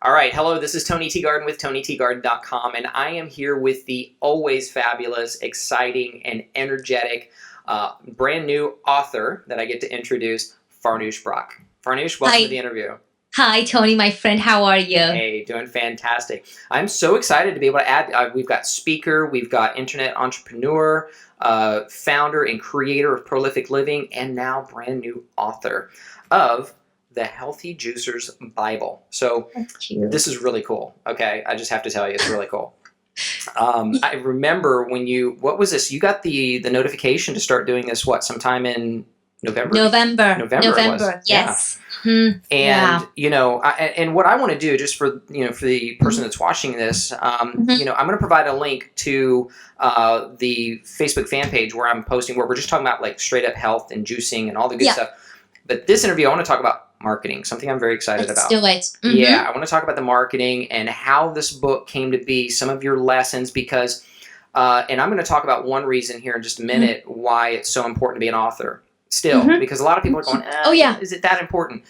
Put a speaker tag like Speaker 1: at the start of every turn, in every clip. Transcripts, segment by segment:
Speaker 1: All right. Hello, this is Tony Teegarden with TonyTeegarden.com, and I am here with the always fabulous, exciting, and energetic brand new author that I get to introduce, Farnoosh Brock. Farnoosh, welcome to the interview.
Speaker 2: Hi, Tony, my friend. How are you?
Speaker 1: Hey, doing fantastic. I'm so excited to be able to add, we've got speaker, we've got internet entrepreneur, founder and creator of Prolific Living, and now brand new author of the Healthy Juicer's Bible. So this is really cool. Okay, I just have to tell you, it's really cool. I remember when what was this? You got the notification to start doing this, sometime in November?
Speaker 2: November, yes.
Speaker 1: Yeah. And, and what I want to do just for the person that's watching this, I'm going to provide a link to the Facebook fan page where I'm posting, where we're just talking about like straight up health and juicing and all the good stuff. But this interview, I want to talk about marketing, something I'm very excited about.
Speaker 2: Let's do it.
Speaker 1: Yeah, I want to talk about the marketing and how this book came to be, some of your lessons, because, and I'm going to talk about one reason here in just a minute why it's so important to be an author still, because a lot of people are going, is it that important?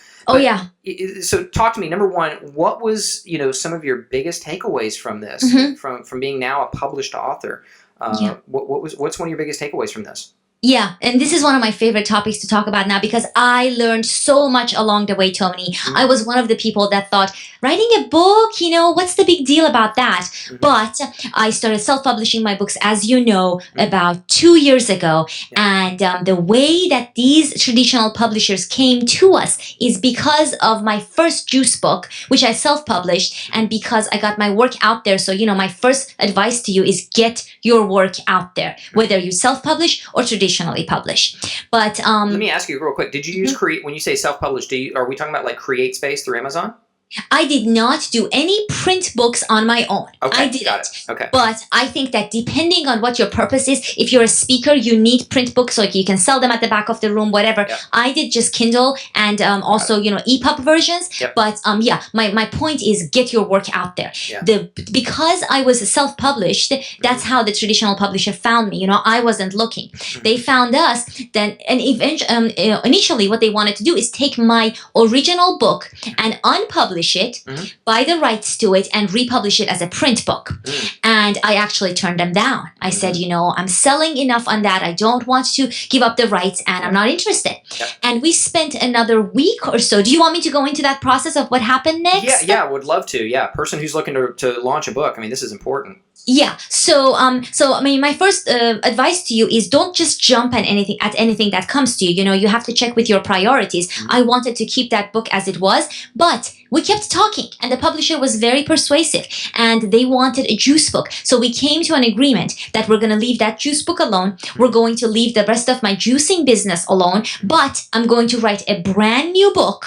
Speaker 1: So talk to me. Number one, what was, some of your biggest takeaways from this, from being now a published author? What's one of your biggest takeaways from this?
Speaker 2: Yeah, and this is one of my favorite topics to talk about now because I learned so much along the way, Tony. I was one of the people that thought, writing a book, what's the big deal about that? But I started self-publishing my books, as you know, about 2 years ago. And the way that these traditional publishers came to us is because of my first juice book, which I self-published, and because I got my work out there. So, my first advice to you is get your work out there, whether you self-publish or traditionally publish. But
Speaker 1: let me ask you real quick. Did you use Create when you say self-publish? Are we talking about like Create Space through Amazon?
Speaker 2: I did not do any print books on my own.
Speaker 1: Okay,
Speaker 2: I didn't.
Speaker 1: Got it. Okay.
Speaker 2: But I think that depending on what your purpose is, if you're a speaker, you need print books so you can sell them at the back of the room, whatever. Yep. I did just Kindle and also, EPUB versions. Yep. But my point is get your work out there. Yeah. Because I was self-published, that's how the traditional publisher found me. I wasn't looking. They found us, and initially what they wanted to do is take my original book and unpublish it, buy the rights to it, and republish it as a print book. And I actually turned them down. I said, I'm selling enough on that. I don't want to give up the rights, and I'm not interested. Yep. And we spent another week or so. Do you want me to go into that process of what happened next?
Speaker 1: Yeah, would love to. Yeah, person who's looking to launch a book. I mean, this is important.
Speaker 2: Yeah. So my first advice to you is don't just jump at anything that comes to you. You have to check with your priorities. I wanted to keep that book as it was, but we kept talking, and the publisher was very persuasive, and they wanted a juice book. So we came to an agreement that we're going to leave that juice book alone. We're going to leave the rest of my juicing business alone, but I'm going to write a brand new book.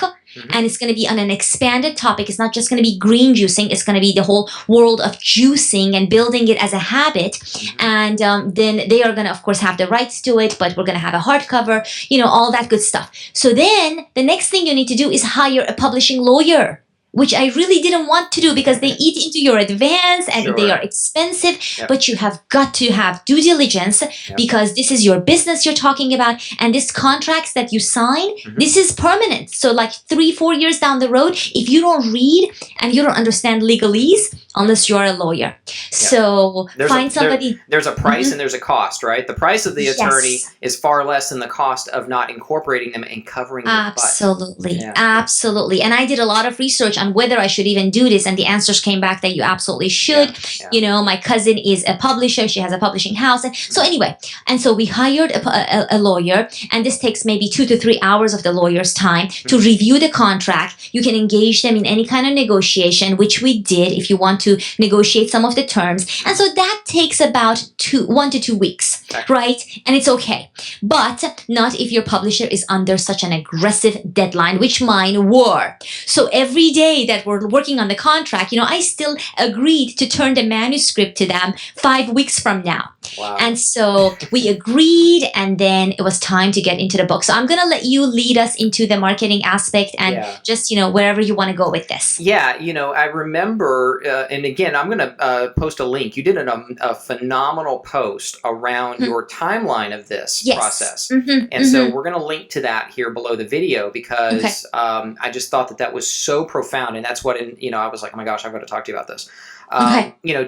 Speaker 2: And it's going to be on an expanded topic. It's not just going to be green juicing. It's going to be the whole world of juicing and building it as a habit. And then they are going to, of course, have the rights to it, but we're going to have a hardcover, all that good stuff. So then the next thing you need to do is hire a publishing lawyer, which I really didn't want to do because they eat into your advance and they are expensive. Yep. But you have got to have due diligence because this is your business you're talking about. And these contracts that you sign, this is permanent. So like 3-4 years down the road, if you don't read and you don't understand legalese, unless you're a lawyer. So find somebody.
Speaker 1: There's a price and there's a cost, right? The price of the attorney is far less than the cost of not incorporating them and covering their
Speaker 2: Absolutely. Absolutely. And I did a lot of research on whether I should even do this, and the answers came back that you absolutely should. My cousin is a publisher. She has a publishing house. And so anyway, and so we hired a lawyer, and this takes maybe 2 to 3 hours of the lawyer's time to review the contract. You can engage them in any kind of negotiation, which we did if you want to negotiate some of the terms. And so that takes about 1 to 2 weeks, right? And it's okay. But not if your publisher is under such an aggressive deadline, which mine were. So every day that we're working on the contract, I still agreed to turn the manuscript to them 5 weeks from now.
Speaker 1: Wow.
Speaker 2: And so we agreed, and then it was time to get into the book. So I'm going to let you lead us into the marketing aspect and just, wherever you want to go with this.
Speaker 1: Yeah, I remember, and again, I'm going to post a link. You did a phenomenal post around your timeline of this process. And so we're going to link to that here below the video because I just thought that was so profound. And that's what, I was like, oh my gosh, I've got to talk to you about this.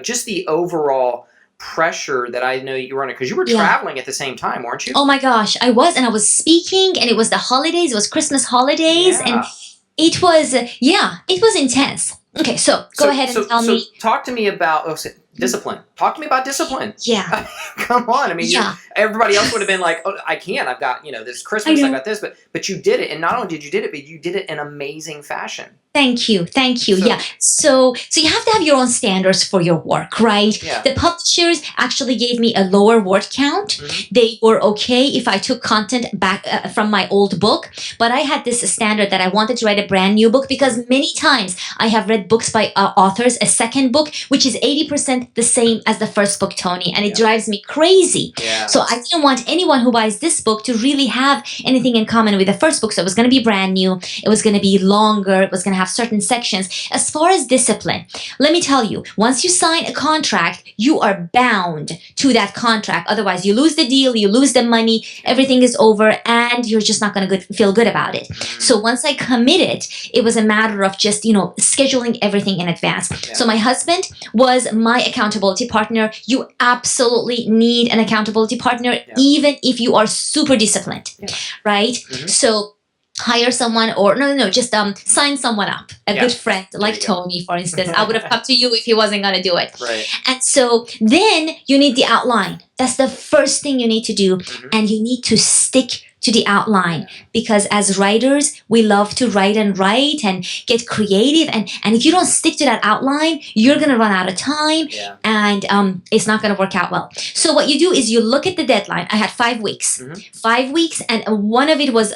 Speaker 1: Just the overall pressure that I know you were under, because you were traveling at the same time, weren't you?
Speaker 2: Oh my gosh, I was, and I was speaking, and it was the holidays, it was Christmas holidays, and it was, it was intense. Okay, so go ahead and tell me.
Speaker 1: Talk to me about discipline. Talk to me about discipline.
Speaker 2: Yeah.
Speaker 1: Come on. I mean, everybody else would have been like, oh, I can't. I've got, this Christmas, I got this. But you did it. And not only did you did it, but you did it in amazing fashion.
Speaker 2: Thank you. So you have to have your own standards for your work, right?
Speaker 1: Yeah.
Speaker 2: The publishers actually gave me a lower word count. They were okay if I took content back from my old book, but I had this standard that I wanted to write a brand new book because many times I have read books by authors, a second book, which is 80% the same as the first book, Tony, and it drives me crazy.
Speaker 1: Yeah.
Speaker 2: So I didn't want anyone who buys this book to really have anything in common with the first book. So it was going to be brand new. It was going to be longer. It was going to have certain sections. As far as discipline, let me tell you, once you sign a contract, you are bound to that contract. Otherwise, you lose the deal, you lose the money, everything is over, and you're just not going to feel good about it. So once I committed, it was a matter of just, scheduling everything in advance. Yeah. So my husband was my accountability partner. You absolutely need an accountability partner, even if you are super disciplined, right? So hire someone or just sign someone up, a good friend like Tony, for instance. I would have come to you if he wasn't going to do it.
Speaker 1: Right.
Speaker 2: And so then you need the outline. That's the first thing you need to do. And you need to stick to the outline, because as writers, we love to write and get creative. And if you don't stick to that outline, you're going to run out of time and it's not going to work out well. So what you do is you look at the deadline. I had 5 weeks, 5 weeks. And one of it was,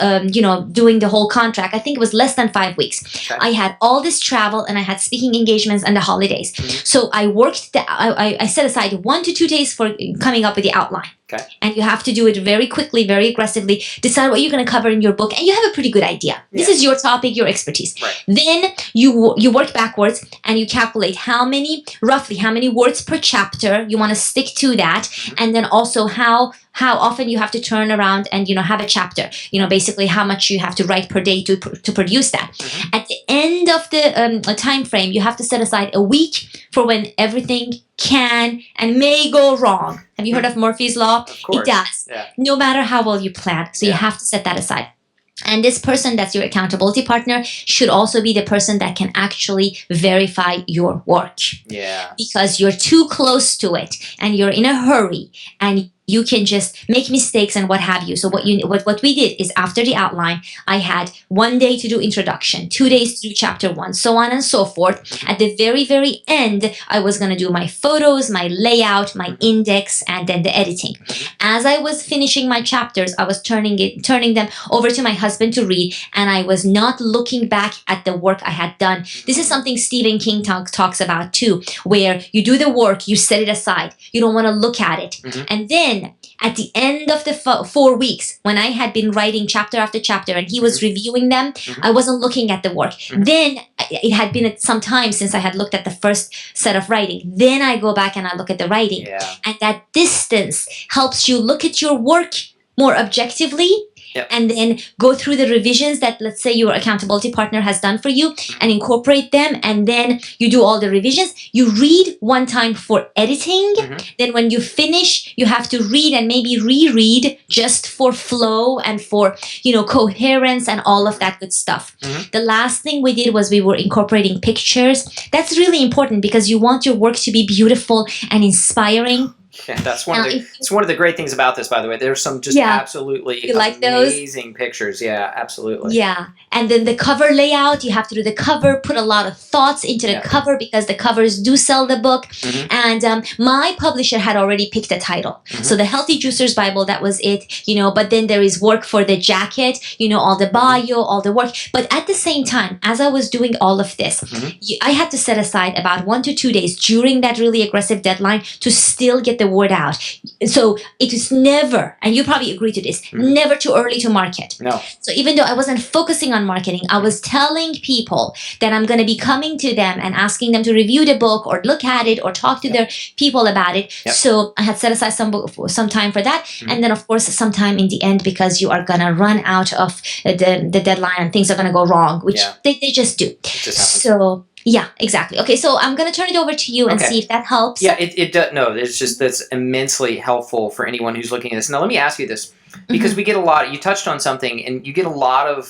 Speaker 2: doing the whole contract. I think it was less than 5 weeks. Okay. I had all this travel and I had speaking engagements and the holidays. So I worked, I set aside 1 to 2 days for coming up with the outline.
Speaker 1: Okay.
Speaker 2: And you have to do it very quickly, very aggressively. Decide what you're going to cover in your book, and you have a pretty good idea. This is your topic, your expertise.
Speaker 1: Right.
Speaker 2: Then you work backwards and you calculate roughly how many words per chapter you want to stick to that, and then also how often you have to turn around and have a chapter. Basically how much you have to write per day to produce that. At the end of the time frame, you have to set aside a week for when everything can and may go wrong. Have you heard of Murphy's Law?
Speaker 1: Of course.
Speaker 2: It does.
Speaker 1: Yeah.
Speaker 2: No matter how well you plan. So you have to set that aside. And this person that's your accountability partner should also be the person that can actually verify your work.
Speaker 1: Yeah.
Speaker 2: Because you're too close to it and you're in a hurry and you can just make mistakes and what have you. So what we did is, after the outline, I had 1 day to do introduction, 2 days to do chapter 1, so on and so forth. At the very, very end, I was going to do my photos, my layout, my index, and then the editing. As I was finishing my chapters, I was turning them over to my husband to read, and I was not looking back at the work I had done. This is something Stephen King talks about too, where you do the work, you set it aside. You don't want to look at it. And then at the end of the 4 weeks, when I had been writing chapter after chapter and he was reviewing them, I wasn't looking at the work. Then it had been some time since I had looked at the first set of writing. Then I go back and I look at the writing. And that distance helps you look at your work more objectively. And then go through the revisions that, let's say, your accountability partner has done for you and incorporate them. And then you do all the revisions. You read one time for editing. Then when you finish, you have to read and maybe reread just for flow and for, coherence and all of that good stuff. The last thing we did was we were incorporating pictures. That's really important because you want your work to be beautiful and inspiring.
Speaker 1: Yeah, that's one of the great things about this, by the way. There's some just absolutely amazing pictures. Yeah, absolutely.
Speaker 2: Yeah. And then the cover layout, you have to do the cover, put a lot of thoughts into the cover because the covers do sell the book. And my publisher had already picked a title. So the Healthy Juicers Bible, that was it, but then there is work for the jacket, all the bio, all the work. But at the same time, as I was doing all of this, I had to set aside about 1 to 2 days during that really aggressive deadline to still get the word out. So it is never, and you probably agree to this, never too early to market.
Speaker 1: No.
Speaker 2: So even though I wasn't focusing on marketing, I was telling people that I'm going to be coming to them and asking them to review the book or look at it or talk to their people about it. So I had set aside some time for that. And then, of course, some time in the end, because you are going to run out of the deadline and things are going to go wrong, which they just do.
Speaker 1: It just happens.
Speaker 2: So yeah, exactly. Okay, so I'm going to turn it over to you and see if that helps.
Speaker 1: Yeah, it does. No, it's just that's immensely helpful for anyone who's looking at this. Now, let me ask you this, because we get a lot. You touched on something, and you get a lot of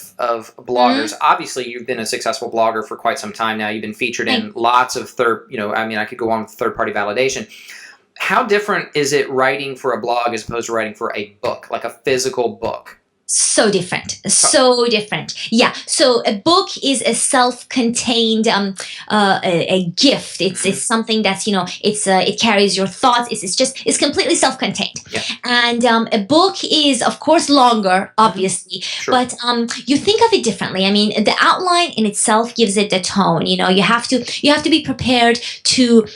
Speaker 1: bloggers. Obviously, you've been a successful blogger for quite some time now. You've been featured in lots of I could go on with third-party validation. How different is it writing for a blog as opposed to writing for a book, like a physical book?
Speaker 2: So different. So different. Yeah. So a book is a self-contained a gift. It's something that's, it carries your thoughts. It's completely self-contained.
Speaker 1: Yeah.
Speaker 2: And a book is, of course, longer, obviously, but you think of it differently. I mean, the outline in itself gives it the tone. You have to be prepared to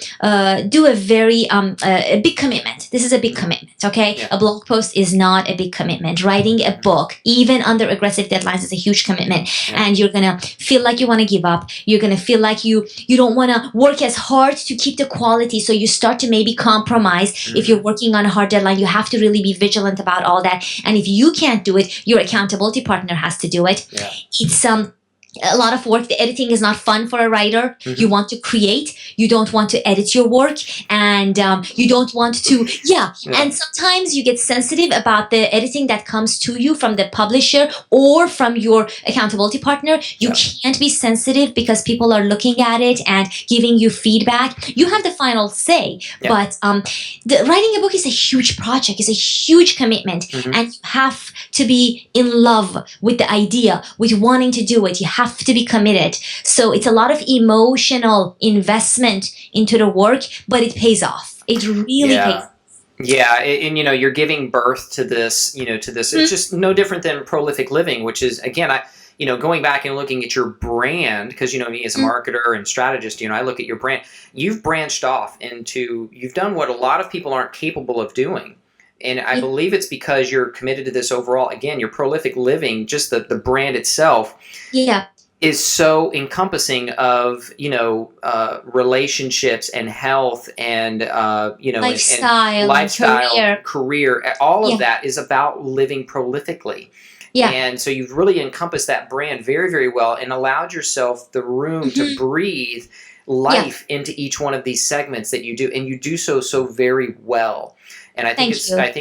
Speaker 2: do a very a big commitment. This is a big commitment. Okay. Yeah. A blog post is not a big commitment. Writing a book, even under aggressive deadlines, is a huge commitment. And you're gonna feel like you want to give up. You're gonna feel like you don't want to work as hard to keep the quality, so you start to maybe compromise. If you're working on a hard deadline, you have to really be vigilant about all that. And if you can't do it, your accountability partner has to do it. It's a lot of work. The editing is not fun for a writer. You want to create. You don't want to edit your work, and you don't want to. And sometimes you get sensitive about the editing that comes to you from the publisher or from your accountability partner. You can't be sensitive because people are looking at it and giving you feedback. You have the final say. But writing a book is a huge project. It's a huge commitment, and you have to be in love with the idea, with wanting to do it. You have to be committed. So it's a lot of emotional investment into the work, but it pays off. It really pays off.
Speaker 1: Yeah, and you're giving birth to this, It's just no different than prolific living, which is, again, going back and looking at your brand, because me as a marketer and strategist, I look at your brand. You've branched off you've done what a lot of people aren't capable of doing. And I believe it's because you're committed to this overall. Again, your prolific living, just the brand itself. Is so encompassing of relationships and health and lifestyle, career. All of that is about living prolifically. And so you've really encompassed that brand very, very well and allowed yourself the room to breathe life into each one of these segments that you do, and you do so very well. And I think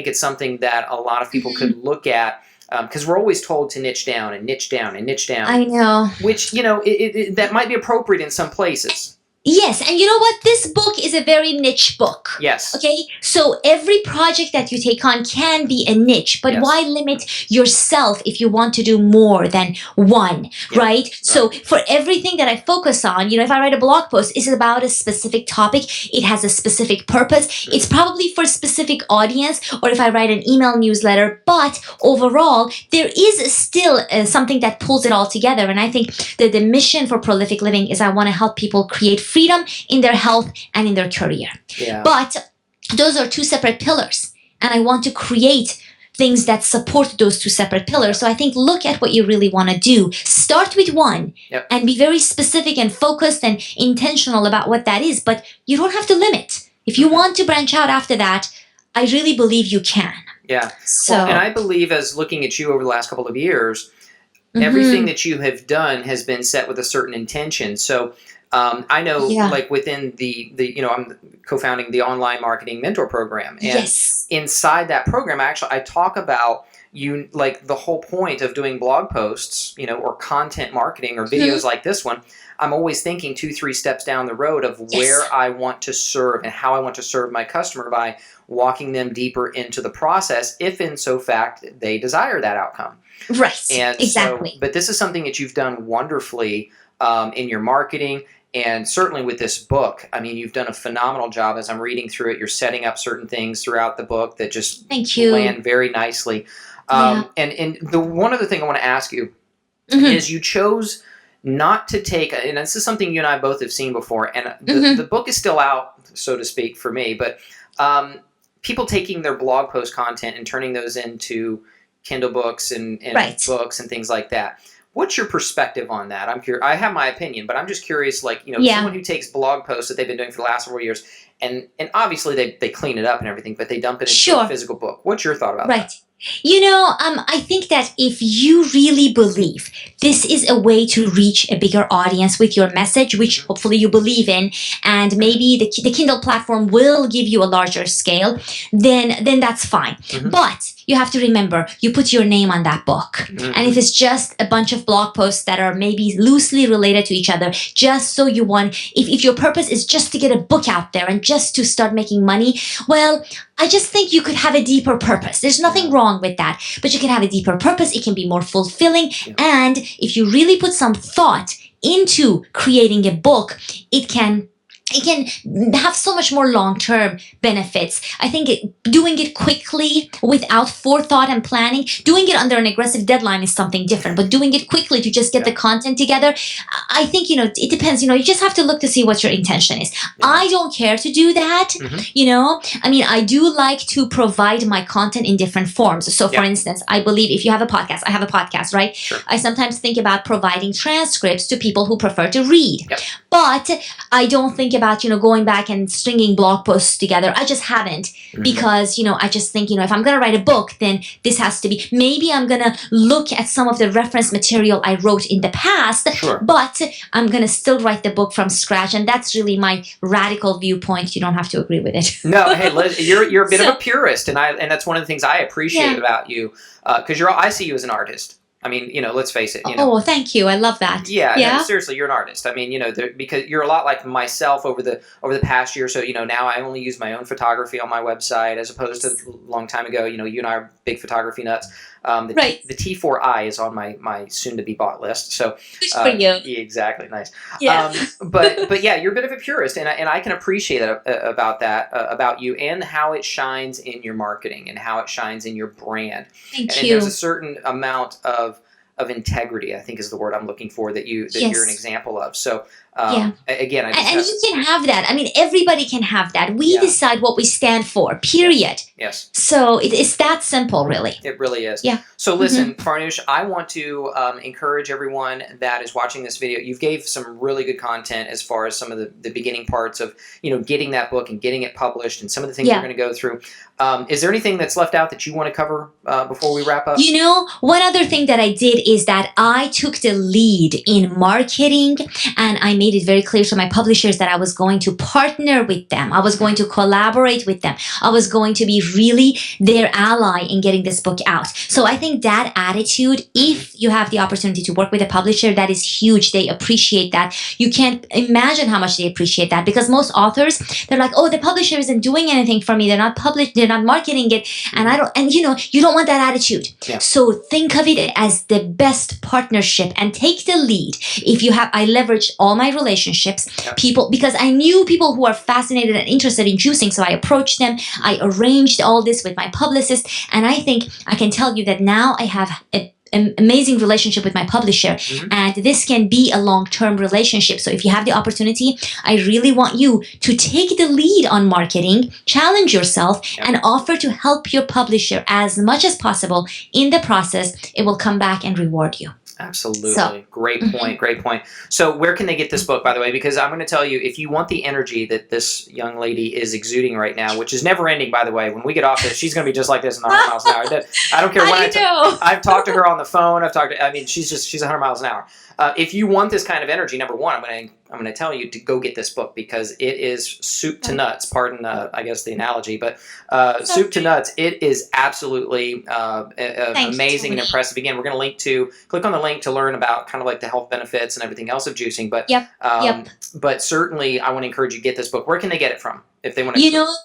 Speaker 1: it's something that a lot of people could look at. Because we're always told to niche down and niche down and niche down.
Speaker 2: I know.
Speaker 1: Which, that might be appropriate in some places.
Speaker 2: Yes, and you know what? This book is a very niche book.
Speaker 1: Yes.
Speaker 2: Okay? So every project that you take on can be a niche, but why limit yourself if you want to do more than one, right? So for everything that I focus on, if I write a blog post, it's about a specific topic. It has a specific purpose. It's probably for a specific audience, or if I write an email newsletter, but overall, there is still something that pulls it all together. And I think that the mission for Prolific Living is I want to help people create freedom in their health and in their career. But those are two separate pillars, and I want to create things that support those two separate pillars. So I think look at what you really want to do. Start with one and be very specific and focused and intentional about what that is, but you don't have to limit. If you want to branch out after that, I really believe you can. So,
Speaker 1: and I believe, as looking at you over the last couple of years, everything that you have done has been set with a certain intention. So I know, like within I'm co-founding the online marketing mentor program, and inside that program, I talk about like the whole point of doing blog posts, or content marketing or videos like this one. I'm always thinking 2-3 steps down the road of where I want to serve and how I want to serve my customer by walking them deeper into the process, if in so fact they desire that outcome.
Speaker 2: Right. And exactly.
Speaker 1: But this is something that you've done wonderfully in your marketing. And certainly with this book, I mean, you've done a phenomenal job. As I'm reading through it, you're setting up certain things throughout the book that just land very nicely. And the one other thing I want to ask you is you chose not to take, and this is something you and I both have seen before, and the book is still out, so to speak, for me, but people taking their blog post content and turning those into Kindle books and
Speaker 2: Right.
Speaker 1: books and things like that. What's your perspective on that? I'm curious. I have my opinion, but I'm just curious, like,
Speaker 2: Yeah.
Speaker 1: someone who takes blog posts that they've been doing for the last several years, and obviously they clean it up and everything, but they dump it into
Speaker 2: Sure.
Speaker 1: a physical book. What's your thought about
Speaker 2: Right.
Speaker 1: that?
Speaker 2: I think that if you really believe this is a way to reach a bigger audience with your message, which hopefully you believe in, and maybe the Kindle platform will give you a larger scale, then that's fine. But you have to remember, you put your name on that book. And if it's just a bunch of blog posts that are maybe loosely related to each other, just so you want, if your purpose is just to get a book out there and just to start making money, well, I just think you could have a deeper purpose. There's nothing wrong with that, but you can have a deeper purpose. It can be more fulfilling. And if you really put some thought into creating a book, it can have so much more long-term benefits. I think doing it quickly without forethought and planning, doing it under an aggressive deadline is something different, but doing it quickly to just get the content together, I think, it depends. You just have to look to see what your intention is. I don't care to do that. I do like to provide my content in different forms. So for instance, I believe if you have a podcast, I have a podcast, right?
Speaker 1: Sure.
Speaker 2: I sometimes think about providing transcripts to people who prefer to read.
Speaker 1: Yep.
Speaker 2: But I don't think about, going back and stringing blog posts together. I just haven't because, I just think, if I'm going to write a book, then this has to be, maybe I'm going to look at some of the reference material I wrote in the past, but I'm going to still write the book from scratch. And that's really my radical viewpoint. You don't have to agree with it.
Speaker 1: No, hey, Liz, you're a bit of a purist, and that's one of the things I appreciate about you, because I see you as an artist. I mean, let's face it.
Speaker 2: Oh, thank you. I love that.
Speaker 1: Yeah. No, seriously, you're an artist. I mean, because you're a lot like myself over the past year. So, now I only use my own photography on my website as opposed to a long time ago. You and I are big photography nuts. The T4i is on my soon-to-be bought list. So,
Speaker 2: good for you.
Speaker 1: Yeah, exactly. Nice.
Speaker 2: Yeah.
Speaker 1: But yeah, you're a bit of a purist, and I can appreciate that about you and how it shines in your marketing and how it shines in your brand.
Speaker 2: Thank
Speaker 1: and
Speaker 2: you.
Speaker 1: There's a certain amount of integrity, I think is the word I'm looking for, that you're an example of. So again,
Speaker 2: and you can have that. I mean, everybody can have that. We decide what we stand for, period.
Speaker 1: Yes.
Speaker 2: So it's that simple, really.
Speaker 1: It really is.
Speaker 2: Yeah.
Speaker 1: So listen, Farnoosh, I want to encourage everyone that is watching this video. You gave some really good content as far as some of the beginning parts of, getting that book and getting it published and some of the things you're going to go through. Is there anything that's left out that you want to cover before we wrap up?
Speaker 2: One other thing that I did is that I took the lead in marketing, and I made it very clear to my publishers that I was going to partner with them. I was going to collaborate with them. I was going to be really their ally in getting this book out. So I think that attitude, if you have the opportunity to work with a publisher, that is huge. They appreciate that. You can't imagine how much they appreciate that, because most authors, they're like, oh, the publisher isn't doing anything for me. They're not marketing it. And you don't want that attitude.
Speaker 1: Yeah.
Speaker 2: So think of it as the best partnership and take the lead. I leveraged all my relationships, people, because I knew people who are fascinated and interested in juicing. So I approached them. I arranged all this with my publicist. And I think I can tell you that now I have an amazing relationship with my publisher, and this can be a long-term relationship. So if you have the opportunity, I really want you to take the lead on marketing, challenge yourself, and offer to help your publisher as much as possible. In the process, it will come back and reward you.
Speaker 1: Absolutely. Great point. Great point. So where can they get this book, by the way? Because I'm going to tell you, if you want the energy that this young lady is exuding right now, which is never ending, by the way, when we get off this, she's going to be just like this in 100 miles an hour. I don't care when I've talked to her on the phone. She's 100 miles an hour. If you want this kind of energy, number one, I'm going to tell you to go get this book, because it is soup to nuts. Pardon, I guess the analogy, but soup to nuts. It is absolutely amazing and impressive. Again, we're going to click on the link to learn about kind of like the health benefits and everything else of juicing. But but certainly, I want to encourage you to get this book. Where can they get it from if they want to?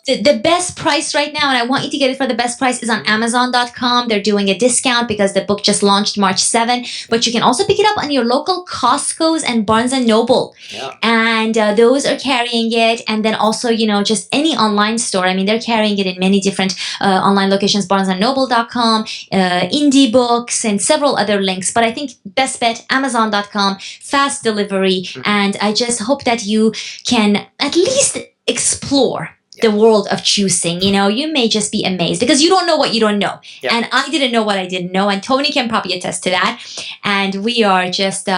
Speaker 2: The best price right now, and I want you to get it for the best price, is on Amazon.com. They're doing a discount because the book just launched March 7. But you can also pick it up on your local Costco's and Barnes & Noble.
Speaker 1: Yeah.
Speaker 2: And those are carrying it. And then also, just any online store. I mean, they're carrying it in many different online locations, BarnesandNoble.com, Indie Books, and several other links. But I think best bet, Amazon.com, fast delivery. And I just hope that you can at least explore the world of choosing. You know, you may just be amazed because you don't know what you don't know.
Speaker 1: Yeah.
Speaker 2: And I didn't know what I didn't know. And Tony can probably attest to that. And we are just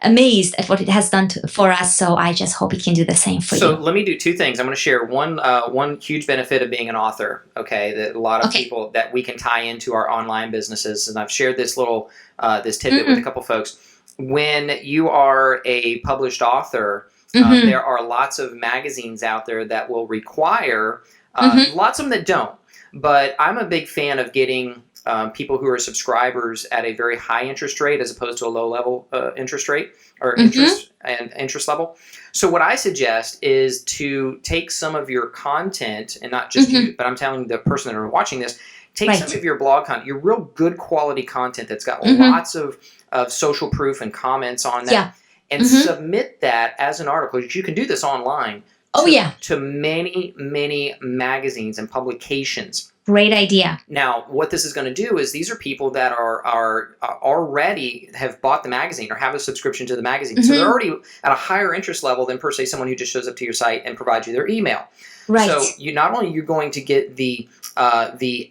Speaker 2: amazed at what it has done for us. So I just hope it can do the same for you.
Speaker 1: So let me do two things. I'm going to share one huge benefit of being an author, okay, that a lot of people that we can tie into our online businesses. And I've shared this little this tidbit with a couple folks. When you are a published author, there are lots of magazines out there that will require, lots of them that don't. But I'm a big fan of getting people who are subscribers at a very high interest rate as opposed to a low level interest rate or interest level. So what I suggest is to take some of your content, and not just you, but I'm telling the person that are watching this, take some of your blog content, your real good quality content that's got lots of social proof and comments on that, and submit that as an article. You can do this online. To many, many magazines and publications.
Speaker 2: Great idea.
Speaker 1: Now, what this is going to do is these are people that are already have bought the magazine or have a subscription to the magazine. So they're already at a higher interest level than per se someone who just shows up to your site and provides you their email.
Speaker 2: Right.
Speaker 1: So you not only you're going to get the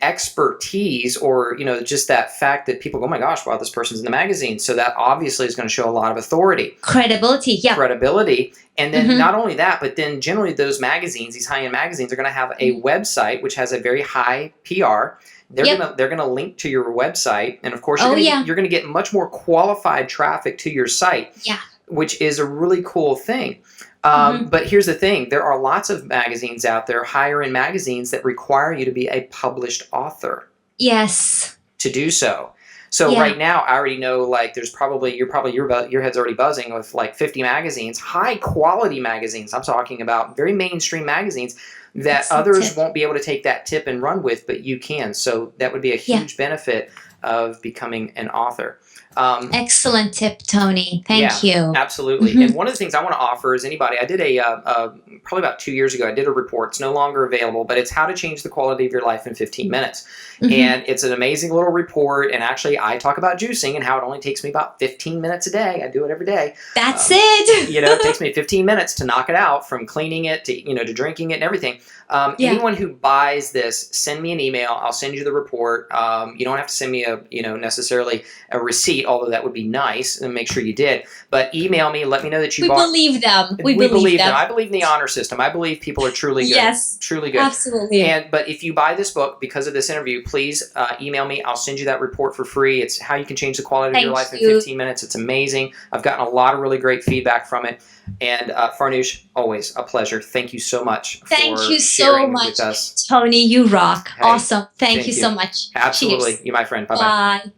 Speaker 1: expertise, or just that fact that people go, oh my gosh, wow, this person's in the magazine. So that obviously is going to show a lot of authority,
Speaker 2: credibility,
Speaker 1: credibility. And then not only that, but then generally those magazines, these high-end magazines, are going to have a website which has a very high PR. They're gonna link to your website, and of course you're gonna get much more qualified traffic to your site. Which is a really cool thing. But here's the thing: there are lots of magazines out there, higher-end magazines, that require you to be a published author.
Speaker 2: Yes.
Speaker 1: To do so. So right now, I already know, like, there's probably your head's already buzzing with like 50 magazines, high quality magazines. I'm talking about very mainstream magazines that others won't be able to take that tip and run with, but you can. So that would be a huge benefit of becoming an author.
Speaker 2: Excellent tip, Tony. Thank you.
Speaker 1: Absolutely. And one of the things I want to offer is anybody. I did probably about 2 years ago, I did a report. It's no longer available, but it's how to change the quality of your life in 15 minutes. And it's an amazing little report. And actually, I talk about juicing and how it only takes me about 15 minutes a day. I do it every day.
Speaker 2: That's it.
Speaker 1: It takes me 15 minutes to knock it out, from cleaning it to, to drinking it and everything. Anyone who buys this, send me an email. I'll send you the report. You don't have to send me necessarily a receipt, although that would be nice, and make sure you did. But email me. Let me know that you bought.
Speaker 2: We believe them. We
Speaker 1: believe them. I believe in the honor system. I believe people are truly good.
Speaker 2: Yes.
Speaker 1: Truly good.
Speaker 2: Absolutely.
Speaker 1: But if you buy this book because of this interview, please email me. I'll send you that report for free. It's how you can change the quality of your life in 15 minutes. It's amazing. I've gotten a lot of really great feedback from it. And Farnoosh, always a pleasure. Thank you so much for sharing with us.
Speaker 2: Tony, you rock. Hey, awesome. Thank you so much.
Speaker 1: Absolutely.
Speaker 2: Cheers.
Speaker 1: You, my friend. Bye-bye.
Speaker 2: Bye.